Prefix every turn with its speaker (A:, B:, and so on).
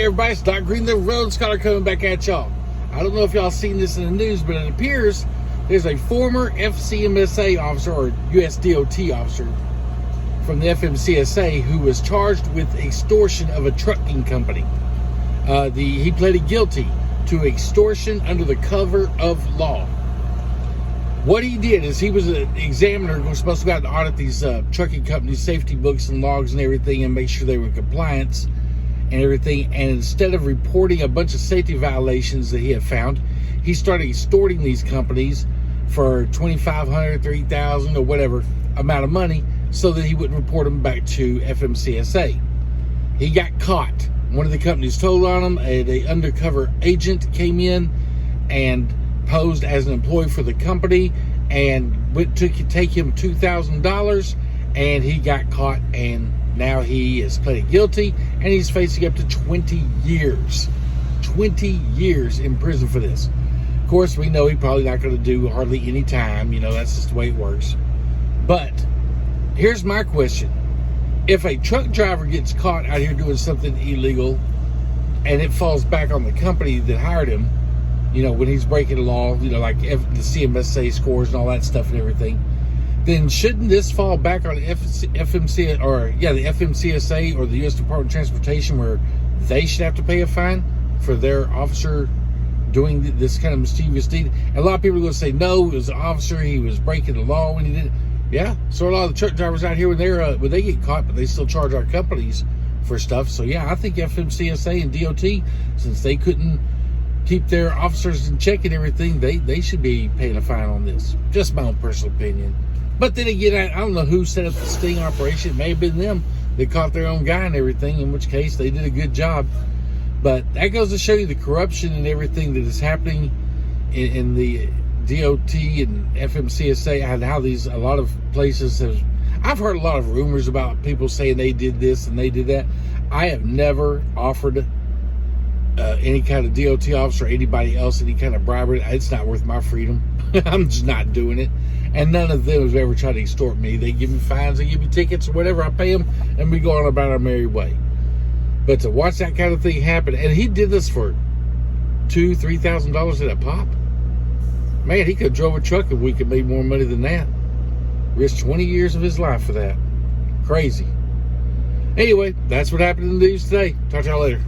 A: everybody, it's Doc Green, the Road Scholar, coming back at y'all. I don't know if y'all seen this in the news, but it appears there's a former FMCSA officer or USDOT officer from the FMCSA who was charged with extortion of a trucking company. He pleaded guilty to extortion under the cover of law. What he did is he was an examiner who was supposed to go out and audit these trucking companies' safety books and logs and everything and make sure they were in compliance and everything. And instead of reporting a bunch of safety violations that he had found, he started extorting these companies for $2,500, $3,000 or whatever amount of money so that he wouldn't report them back to FMCSA. He got caught. One of the companies told on him. An undercover agent came in and posed as an employee for the company and went to take him $2,000, and he got caught, and now he is pleaded guilty and he's facing up to 20 years. 20 years in prison for this. Of course, we know he's probably not going to do hardly any time. You know, that's just the way it works. But here's my question. If a truck driver gets caught out here doing something illegal and it falls back on the company that hired him, you know, when he's breaking the law, you know, like the CMSA scores and all that stuff and everything, then shouldn't this fall back on the FMCSA or the U.S. Department of Transportation, where they should have to pay a fine for their officer doing this kind of mischievous deed? And a lot of people are going to say, no, it was an officer, he was breaking the law when he did it. Yeah, so a lot of the truck drivers out here, when they get caught, but they still charge our companies for stuff. So yeah, I think FMCSA and DOT, since they couldn't keep their officers in check and everything, they should be paying a fine on this. Just my own personal opinion. But then again, I don't know who set up the sting operation. It may have been them. They caught their own guy and everything, in which case they did a good job. But that goes to show you the corruption and everything that is happening in the DOT and FMCSA, and how a lot of places have. I've heard a lot of rumors about people saying they did this and they did that. I have never offered any kind of DOT officer or anybody else any kind of bribery. It's not worth my freedom. I'm just not doing it. And none of them have ever tried to extort me. They give me fines, they give me tickets or whatever. I pay them and we go on about our merry way. But to watch that kind of thing happen, and he did this for $2,000, $3,000 at a pop. Man, he could have drove a truck and we could make more money than that. Risked 20 years of his life for that. Crazy. Anyway, that's what happened in the news today. Talk to y'all later.